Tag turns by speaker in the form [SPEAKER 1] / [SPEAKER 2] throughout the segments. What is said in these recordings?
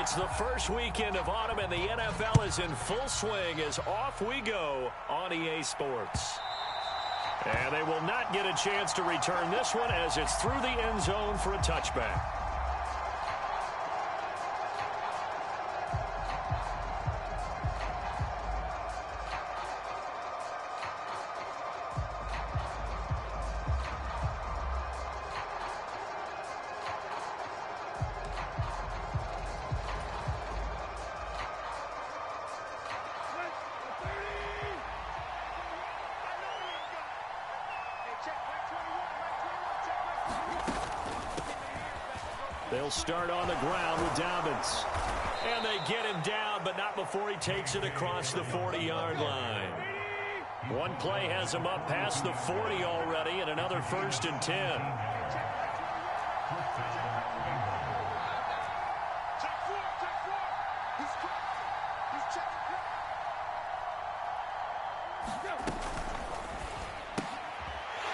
[SPEAKER 1] It's the first weekend of autumn, and the NFL is in full swing as off we go on EA Sports. And they will not get a chance to return this one as it's through the end zone for a touchback. They'll start on the ground with Dobbins. And they get him down, but not before he takes it across the 40-yard line. One play has him up past the 40 already, and another 1st and 10.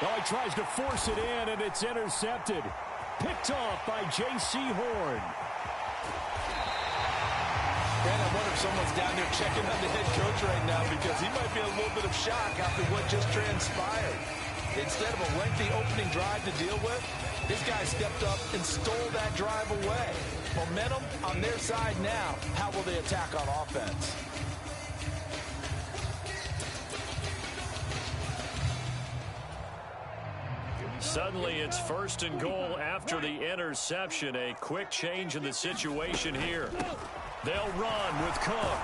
[SPEAKER 2] Oh, he tries to force it in, and it's intercepted. Picked off by J.C. Horn.
[SPEAKER 3] Man, I wonder if someone's down there checking on the head coach right now because he might be in a little bit of shock after what just transpired. Instead of a lengthy opening drive to deal with, this guy stepped up and stole that drive away. Momentum on their side now. How will they attack on offense?
[SPEAKER 1] Suddenly it's 1st and goal after the interception. A quick change in the situation here. They'll run with Cook.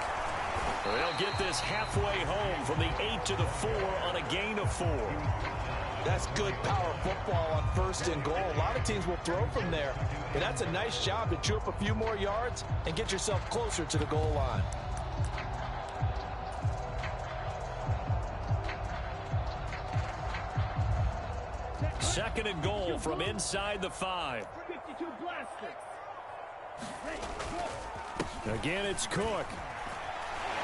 [SPEAKER 1] They'll get this halfway home from the 8 to the 4 on a gain of 4.
[SPEAKER 3] That's good power football on 1st and goal. A lot of teams will throw from there. But that's a nice job to chew up a few more yards and get yourself closer to the goal line.
[SPEAKER 1] Second and goal from inside the 5.
[SPEAKER 2] Again, it's Cook.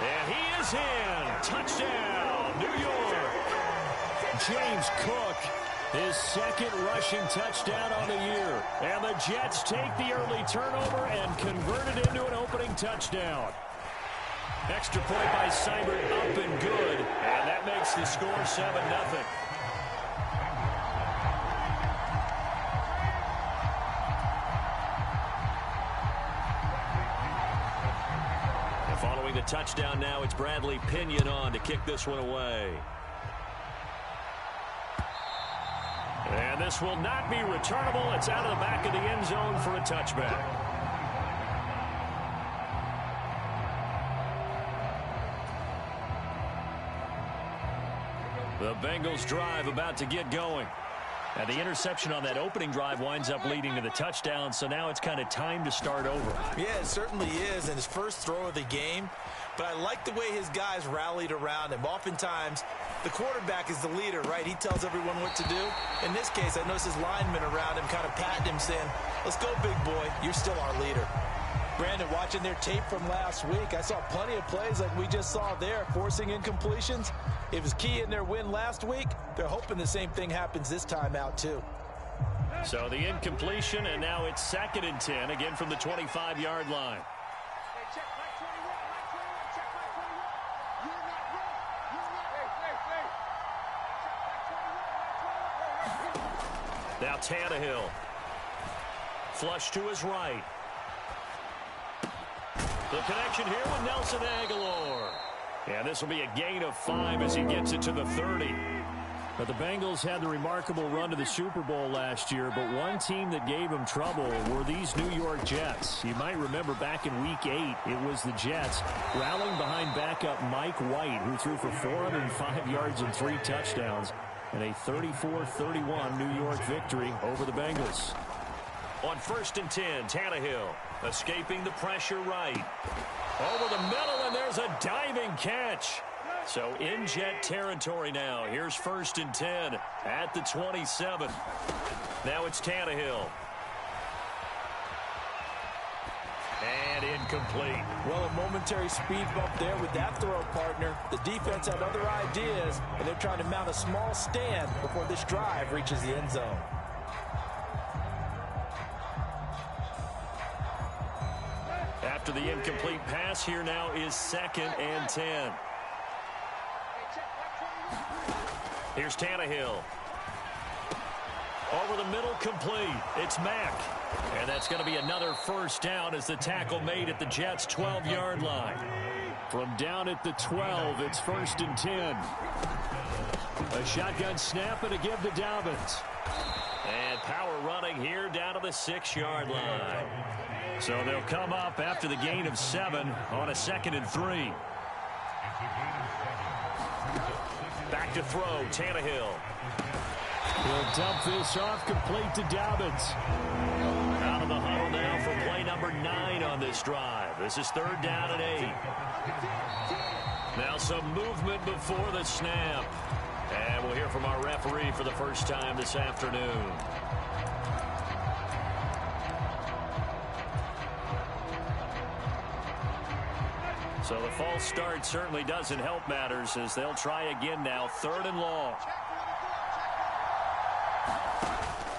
[SPEAKER 1] And he is in. Touchdown, New York.
[SPEAKER 2] James Cook, his second rushing touchdown on the year.
[SPEAKER 1] And the Jets take the early turnover and convert it into an opening touchdown. Extra point by Seibert, up and good. And that makes the score 7-0. Following the touchdown now, it's Bradley Pinion on to kick this one away. And this will not be returnable. It's out of the back of the end zone for a touchback. The Bengals drive about to get going. And the interception on that opening drive winds up leading to the touchdown, so now it's kind of time to start over.
[SPEAKER 3] Yeah, it certainly is, and his first throw of the game. But I like the way his guys rallied around him. Oftentimes, the quarterback is the leader, right? He tells everyone what to do. In this case, I noticed his linemen around him kind of patting him, saying, "Let's go, big boy. You're still our leader." Brandon, watching their tape from last week, I saw plenty of plays like we just saw there, forcing incompletions. It was key in their win last week. They're hoping the same thing happens this time out, too.
[SPEAKER 1] So the incompletion, and now it's 2nd and 10, again from the 25-yard line. Now Tannehill. Flush to his right. The connection here with Nelson Aguilar. And this will be a gain of 5 as he gets it to the 30.
[SPEAKER 2] But the Bengals had the remarkable run to the Super Bowl last year, but one team that gave them trouble were these New York Jets. You might remember back in Week 8, it was the Jets rallying behind backup Mike White, who threw for 405 yards and 3 touchdowns, and a 34-31 New York victory over the Bengals.
[SPEAKER 1] On 1st and 10, Tannehill escaping the pressure right. Over the middle, and there's a diving catch. So in Jet territory now. Here's 1st and 10 at the 27. Now it's Tannehill. And incomplete.
[SPEAKER 3] Well, a momentary speed bump there with that throw, partner. The defense had other ideas, and they're trying to mount a small stand before this drive reaches the end zone.
[SPEAKER 1] After the incomplete pass, here now is 2nd and 10. Here's Tannehill. Over the middle, complete. It's Mack. And that's going to be another first down as the tackle made at the Jets' 12-yard line.
[SPEAKER 2] From down at the 12, it's 1st and 10. A shotgun snap and a give to Dobbins.
[SPEAKER 1] And power running here down to the 6-yard line. So they'll come up after the gain of 7 on a 2nd and 3. Back to throw, Tannehill.
[SPEAKER 2] He'll dump this off, complete to Dobbins.
[SPEAKER 1] Out of the huddle now for play number 9 on this drive. This is 3rd down and 8. Now some movement before the snap. And we'll hear from our referee for the first time this afternoon. So the false start certainly doesn't help matters as they'll try again now. 3rd and long.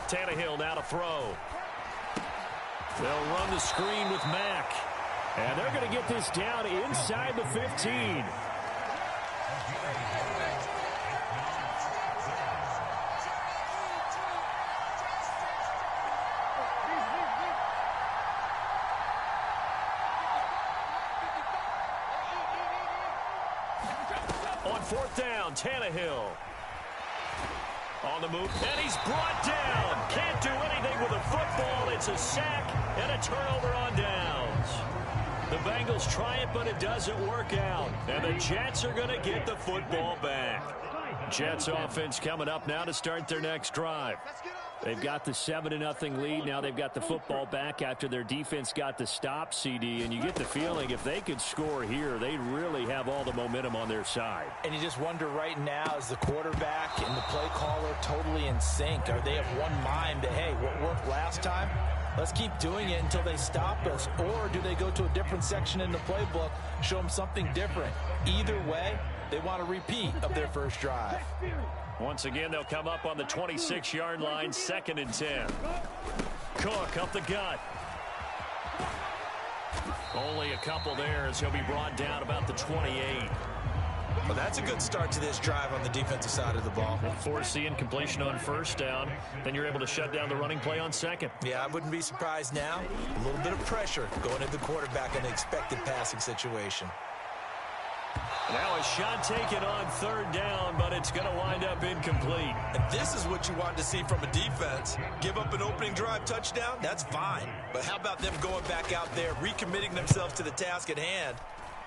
[SPEAKER 1] Tannehill now to throw. They'll run the screen with Mack.
[SPEAKER 2] And they're going to get this down inside the 15.
[SPEAKER 1] On 4th down, Tannehill. On the move, and he's brought down. Can't do anything with a football. It's a sack and a turnover on downs. The Bengals try it, but it doesn't work out. And the Jets are going to get the football back. Jets offense coming up now to start their next drive.
[SPEAKER 2] They've got the 7-0 lead. Now they've got the football back after their defense got the stop, CD. And you get the feeling if they could score here, they really have all the momentum on their side.
[SPEAKER 3] And you just wonder right now, is the quarterback and the play caller totally in sync? Are they of one mind that, hey, what worked last time? Let's keep doing it until they stop us. Or do they go to a different section in the playbook, show them something different? Either way, they want a repeat of their first drive.
[SPEAKER 1] Once again, they'll come up on the 26-yard line, 2nd and 10. Cook up the gut. Only a couple there as he'll be brought down about the 28.
[SPEAKER 3] Well, that's a good start to this drive on the defensive side of the ball.
[SPEAKER 1] Force the incompletion on 1st down. Then you're able to shut down the running play on 2nd.
[SPEAKER 3] Yeah, I wouldn't be surprised now. A little bit of pressure going at the quarterback in an expected passing situation.
[SPEAKER 1] Now a shot taken on 3rd down, but it's going to wind up incomplete.
[SPEAKER 3] And this is what you want to see from a defense. Give up an opening drive touchdown, that's fine. But how about them going back out there, recommitting themselves to the task at hand,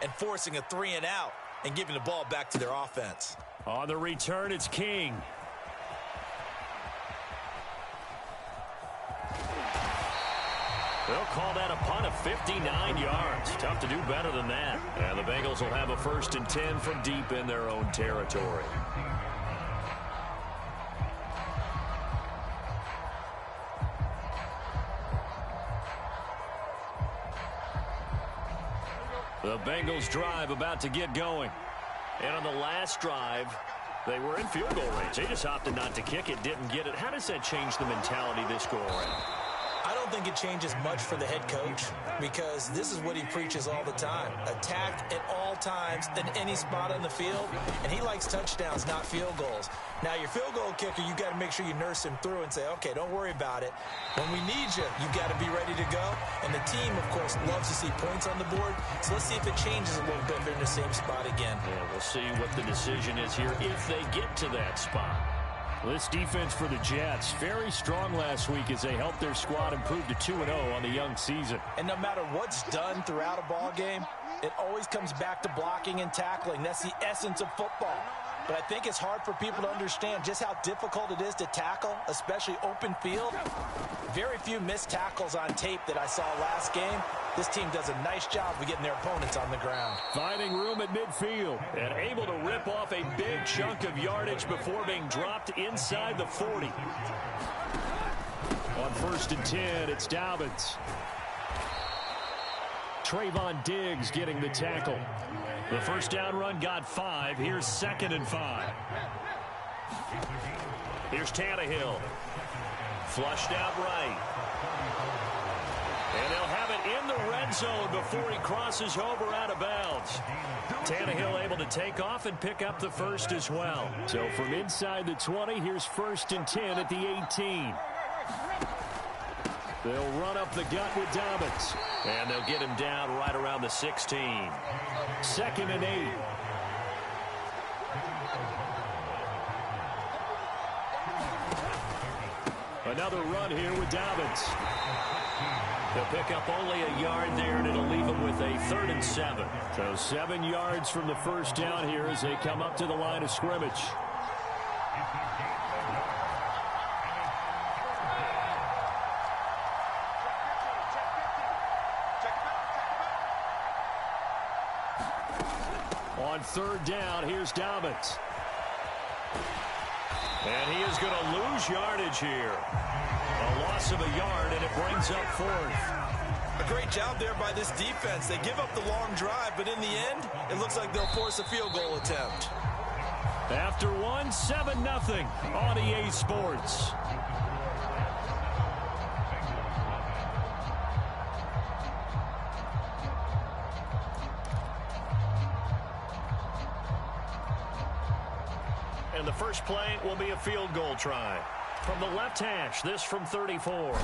[SPEAKER 3] and forcing a 3-and-out and giving the ball back to their offense?
[SPEAKER 1] On the return, it's King. They'll call that a punt of 59 yards. Tough to do better than that. And the Bengals will have a 1st and 10 from deep in their own territory. The Bengals drive about to get going. And on the last drive, they were in field goal range. They just opted not to kick it, didn't get it. How does that change the mentality this go around?
[SPEAKER 3] I don't think it changes much for the head coach because this is what he preaches all the time. Attack at all times in any spot on the field, and he likes touchdowns, not field goals. Now, your field goal kicker, you got to make sure you nurse him through and say, okay, don't worry about it. When we need you, you got to be ready to go. And the team, of course, loves to see points on the board. So let's see if it changes a little bit if they're in the same spot again.
[SPEAKER 1] Yeah, we'll see what the decision is here if they get to that spot.
[SPEAKER 2] This defense for the Jets, very strong last week as they helped their squad improve to 2-0 on the young season.
[SPEAKER 3] And no matter what's done throughout a ball game, it always comes back to blocking and tackling. That's the essence of football. But I think it's hard for people to understand just how difficult it is to tackle, especially open field. Very few missed tackles on tape that I saw last game. This team does a nice job of getting their opponents on the ground.
[SPEAKER 2] Finding room at midfield.
[SPEAKER 1] And able to rip off a big chunk of yardage before being dropped inside the 40.
[SPEAKER 2] On 1st and 10, it's Dobbins. Trayvon Diggs getting the tackle.
[SPEAKER 1] The first down run got 5. Here's 2nd and 5. Here's Tannehill. Flushed out right. And they'll have it in the red zone before he crosses over out of bounds. Tannehill able to take off and pick up the first as well.
[SPEAKER 2] So from inside the 20, here's 1st and 10 at the 18. They'll run up the gut with Dobbins.
[SPEAKER 1] And they'll get him down right around the 16.
[SPEAKER 2] 2nd and 8. Another run here with Dobbins.
[SPEAKER 1] They'll pick up only a yard there, and it'll leave them with a 3rd and 7.
[SPEAKER 2] So 7 yards from the first down here as they come up to the line of scrimmage. On 3rd down, here's Dobbins.
[SPEAKER 1] And he is going to lose yardage here. A loss of a yard, and it brings up 4th.
[SPEAKER 3] A great job there by this defense. They give up the long drive, but in the end, it looks like they'll force a field goal attempt.
[SPEAKER 2] After one, 7-0 on EA Sports.
[SPEAKER 1] And the first play will be a field goal try. From the left hash, this from 34.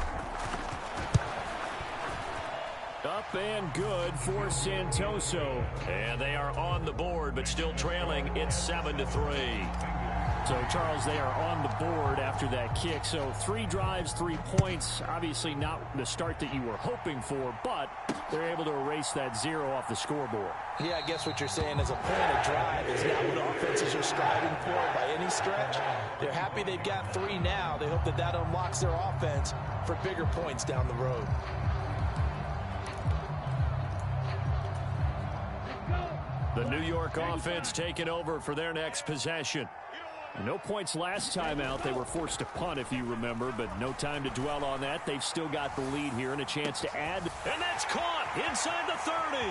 [SPEAKER 2] Up and good for Santoso.
[SPEAKER 1] And they are on the board, but still trailing. It's 7-3.
[SPEAKER 2] So, Charles, they are on the board after that kick. So 3 drives, 3 points. Obviously not the start that you were hoping for, but they're able to erase that 0 off the scoreboard.
[SPEAKER 3] Yeah, I guess what you're saying is a point of drive is not what offenses are striving for by any stretch. They're happy they've got 3 now. They hope that that unlocks their offense for bigger points down the road.
[SPEAKER 2] The New York offense taking over for their next possession. No points last time out. They were forced to punt, if you remember, but no time to dwell on that. They've still got the lead here and a chance to add.
[SPEAKER 1] And that's caught inside the 30.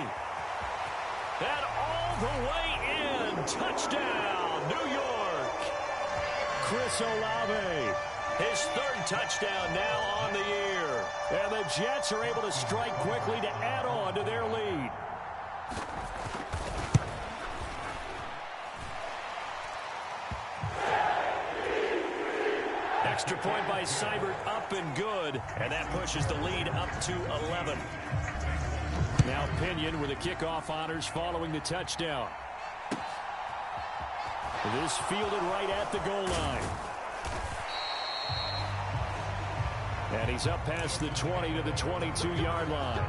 [SPEAKER 1] And all the way in. Touchdown, New York.
[SPEAKER 2] Chris Olave.
[SPEAKER 1] His 3rd touchdown now on the year.
[SPEAKER 2] And the Jets are able to strike quickly to add on to their lead.
[SPEAKER 1] Extra point by Seibert, up and good. And that pushes the lead up to 11.
[SPEAKER 2] Now Pinion with the kickoff honors following the touchdown. This fielded right at the goal line. And he's up past the 20 to the 22-yard line.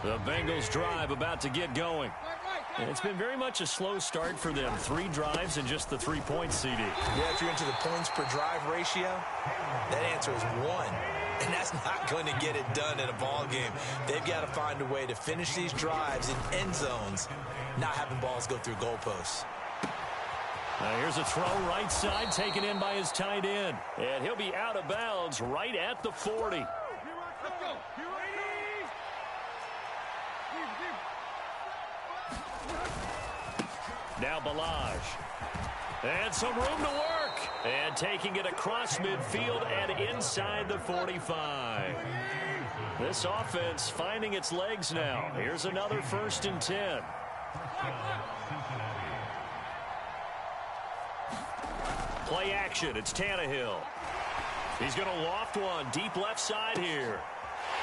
[SPEAKER 1] The Bengals drive about to get going. And it's been very much a slow start for them. 3 drives and just the 3 points, CD.
[SPEAKER 3] Yeah, if you're into the points per drive ratio, that answer is 1. And that's not going to get it done in a ball game. They've got to find a way to finish these drives in end zones, not having balls go through goalposts.
[SPEAKER 1] Now here's a throw right side taken in by his tight end. And he'll be out of bounds right at the 40. Now Balaj. And some room to work. And taking it across midfield and inside the 45. This offense finding its legs now. Here's another 1st and 10. Play action. It's Tannehill. He's going to loft one deep left side here.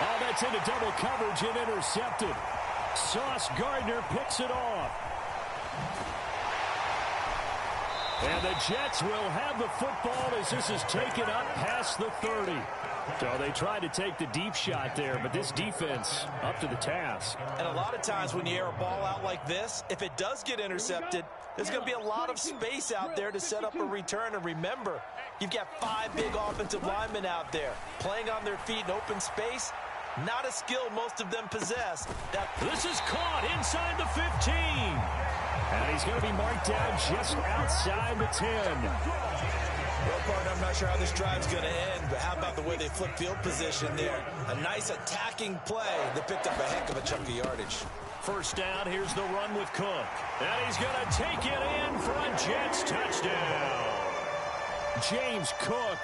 [SPEAKER 2] Oh, that's into double coverage and intercepted. Sauce Gardner picks it off. And the Jets will have the football as this is taken up past the 30. So they tried to take the deep shot there, but this defense up to the task.
[SPEAKER 3] And a lot of times when you air a ball out like this, if it does get intercepted, there's going to be a lot of space out there to set up a return. And remember, you've got 5 big offensive linemen out there playing on their feet in open space. Not a skill most of them possess.
[SPEAKER 1] This is caught inside the 15.
[SPEAKER 2] And he's going to be marked down just outside the 10.
[SPEAKER 3] Well, partner, I'm not sure how this drive's going to end, but how about the way they flip field position there? A nice attacking play that picked up a heck of a chunk of yardage.
[SPEAKER 1] First down, here's the run with Cook. And he's going to take it in for a Jets touchdown. James Cook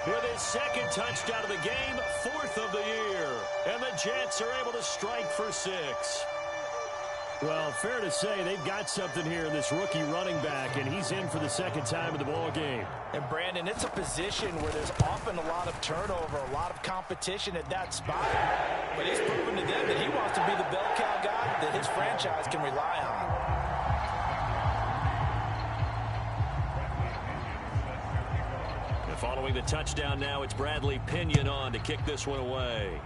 [SPEAKER 1] with his second touchdown of the game, 4th of the year. And the Jets are able to strike for 6.
[SPEAKER 2] Well, fair to say they've got something here in this rookie running back, and he's in for the second time in the ball game.
[SPEAKER 3] And, Brandon, it's a position where there's often a lot of turnover, a lot of competition at that spot. But he's proven to them that he wants to be the bell cow guy that his franchise can rely on.
[SPEAKER 1] And following the touchdown now, it's Bradley Pinion on to kick this one away.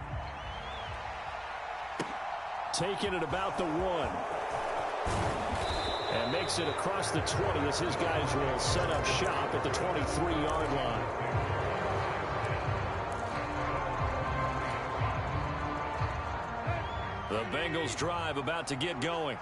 [SPEAKER 2] Taking it about the 1. And makes it across the 20 as his guys will set up shop at the 23-yard line.
[SPEAKER 1] The Bengals drive about to get going.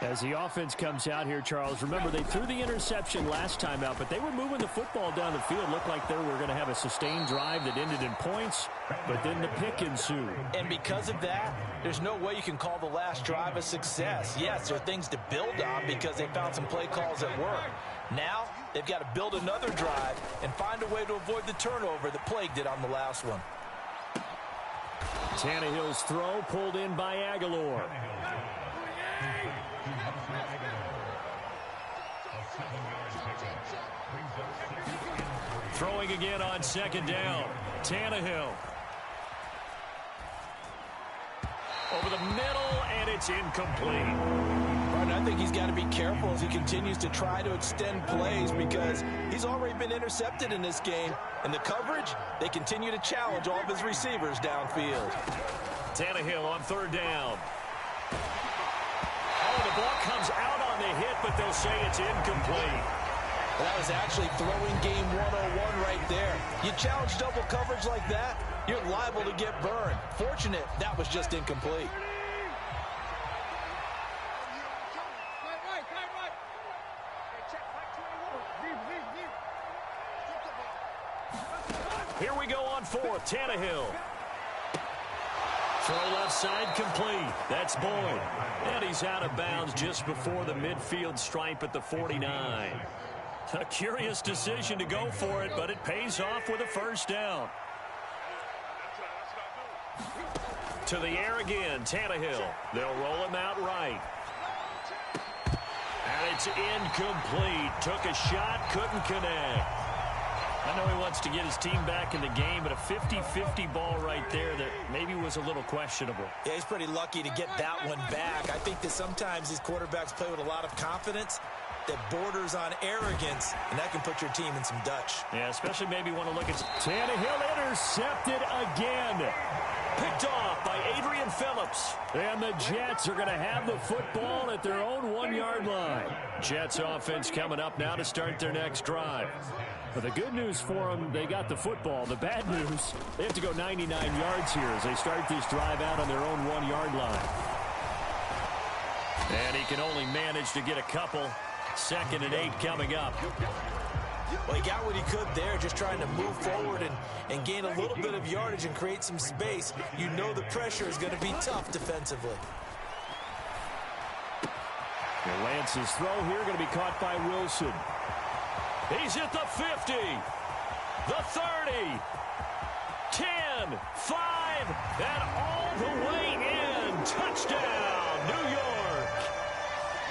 [SPEAKER 2] As the offense comes out here, Charles, remember they threw the interception last time out, but they were moving the football down the field. Looked like they were going to have a sustained drive that ended in points, but then the pick ensued.
[SPEAKER 3] And because of that, there's no way you can call the last drive a success. Yes, there are things to build on because they found some play calls that work. Now, they've got to build another drive and find a way to avoid the turnover that plagued it on the last one.
[SPEAKER 2] Tannehill's throw pulled in by Aguilar.
[SPEAKER 1] Throwing again on second down. Tannehill. Over the middle, and it's incomplete.
[SPEAKER 3] I think he's got to be careful as he continues to try to extend plays because he's already been intercepted in this game. And the coverage, they continue to challenge all of his receivers downfield.
[SPEAKER 1] Tannehill on third down. Oh, the ball comes out on the hit, but they'll say it's incomplete.
[SPEAKER 3] That was actually throwing game 101 right there. You challenge double coverage like that, you're liable to get burned. Fortunate, that was just incomplete.
[SPEAKER 1] Here we go on fourth. Tannehill. Throw left side complete. That's Boyd. And he's out of bounds just before the midfield stripe at the 49. A curious decision to go for it, but it pays off with a first down. To the air again, Tannehill. They'll roll him out right. And it's incomplete. Took a shot, couldn't connect. I know he wants to get his team back in the game, but a 50-50 ball right there that maybe was a little questionable.
[SPEAKER 3] Yeah, he's pretty lucky to get that one back. I think that sometimes these quarterbacks play with a lot of confidence that borders on arrogance, and that can put your team in some Dutch.
[SPEAKER 2] Yeah, especially maybe want to look at Tannehill intercepted again.
[SPEAKER 1] Picked off by Adrian Phillips.
[SPEAKER 2] And the Jets are going to have the football at their own 1-yard line.
[SPEAKER 1] Jets offense coming up now to start their next drive.
[SPEAKER 2] But the good news for them, they got the football. The bad news, they have to go 99 yards here as they start this drive out on their own 1-yard line.
[SPEAKER 1] And he can only manage to get a couple. 2nd and 8 coming up.
[SPEAKER 3] Well, he got what he could there, just trying to move forward and gain a little bit of yardage and create some space. You know the pressure is going to be tough defensively.
[SPEAKER 2] And Lance's throw here going to be caught by Wilson.
[SPEAKER 1] He's at the 50, the 30, 10, 5, and all the way in. Touchdown, New York.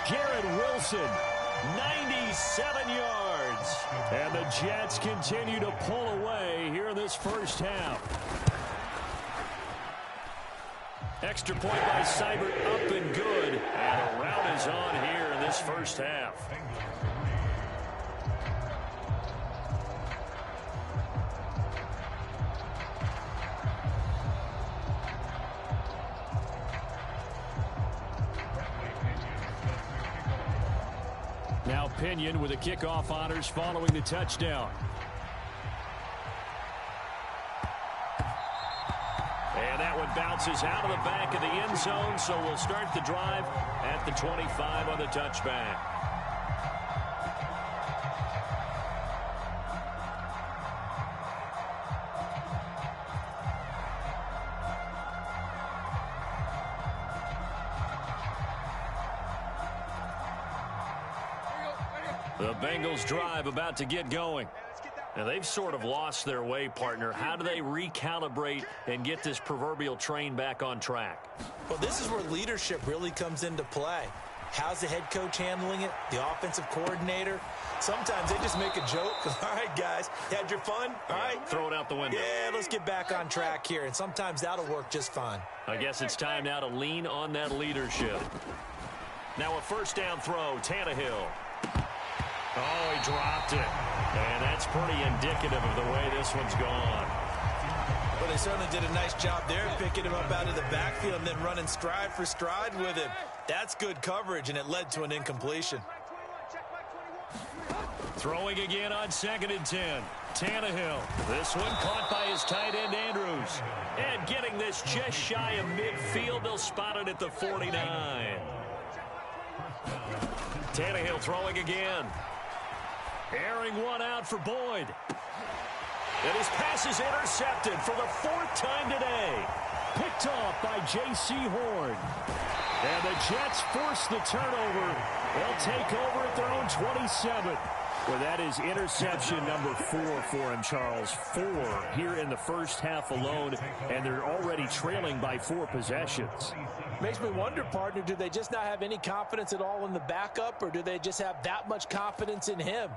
[SPEAKER 2] Garrett Wilson,
[SPEAKER 1] 97 yards.
[SPEAKER 2] And the Jets continue to pull away here in this first half.
[SPEAKER 1] Extra point by Seibert, up and good. And a rout is on here in this first half.
[SPEAKER 2] Now Pinion with the kickoff honors following the touchdown.
[SPEAKER 1] And that one bounces out of the back of the end zone, so we'll start the drive at the 25 on the touchback. The Bengals drive about to get going. Now, they've sort of lost their way, partner. How do they recalibrate and get this proverbial train back on track?
[SPEAKER 3] Well, this is where leadership really comes into play. How's the head coach handling it? The offensive coordinator? Sometimes they just make a joke. All right, guys, had your fun? All right.
[SPEAKER 1] Throw it out the window.
[SPEAKER 3] Yeah, let's get back on track here. And sometimes that'll work just fine.
[SPEAKER 1] I guess it's time now to lean on that leadership. Now a first down throw, Tannehill. Oh, he dropped it. And that's pretty indicative of the way this one's gone.
[SPEAKER 3] Well, they certainly did a nice job there, picking him up out of the backfield and then running stride for stride with him. That's good coverage, and it led to an incompletion.
[SPEAKER 1] Throwing again on 2nd and 10. Tannehill. This one caught by his tight end, Andrews. And getting this just shy of midfield, they'll spot it at the 49. Tannehill throwing again. Airing one out for Boyd. And his pass is intercepted for the 4th time today.
[SPEAKER 2] Picked off by J.C. Horn. And the Jets force the turnover. They'll take over at their own 27. Well, that is interception number 4 for him, Charles. 4 here in the first half alone, and they're already trailing by 4 possessions.
[SPEAKER 4] Makes me wonder, partner, do they just not have any confidence at all in the backup, or do they just have that much confidence in him?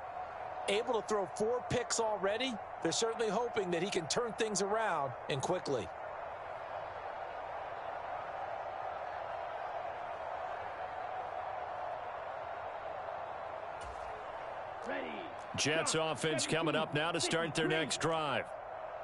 [SPEAKER 4] Able to throw 4 picks already, they're certainly hoping that he can turn things around and quickly.
[SPEAKER 1] Jets offense coming up now to start their next drive.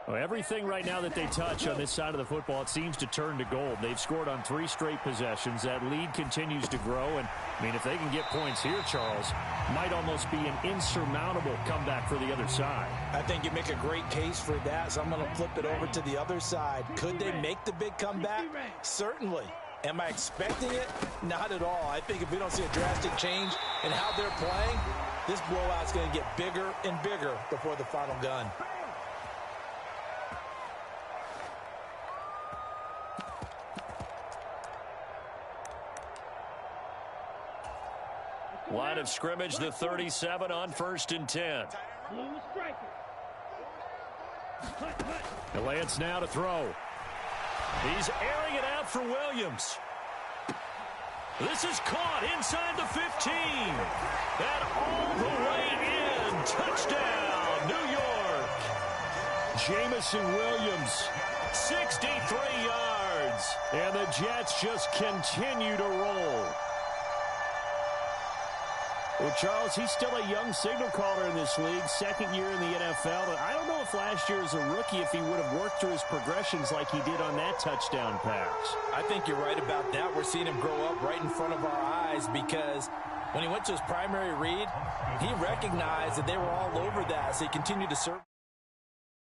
[SPEAKER 2] Well, everything right now that they touch on this side of the football, it seems to turn to gold. They've scored on 3 straight possessions. That lead continues to grow. And, I mean, if they can get points here, Charles, might almost be an insurmountable comeback for the other side.
[SPEAKER 4] I think you make a great case for that, so I'm going to flip it over to the other side. Could they make the big comeback? Certainly. Am I expecting it? Not at all. I think if we don't see a drastic change in how they're playing, this blowout's going to get bigger and bigger before the final gun.
[SPEAKER 1] Line of scrimmage, the 37 on 1st and 10.
[SPEAKER 2] Lance now to throw.
[SPEAKER 1] He's airing it out for Williams. This is caught inside the 15. And all the way in. Touchdown, New York.
[SPEAKER 2] Jamison Williams.
[SPEAKER 1] 63 yards.
[SPEAKER 2] And the Jets just continue to roll. Well, Charles, he's still a young signal caller in this league, 2nd year in the NFL. But I don't know if last year as a rookie, if he would have worked through his progressions like he did on that touchdown pass.
[SPEAKER 4] I think you're right about that. We're seeing him grow up right in front of our eyes because when he went to his primary read, he recognized that they were all over that, so he continued to serve.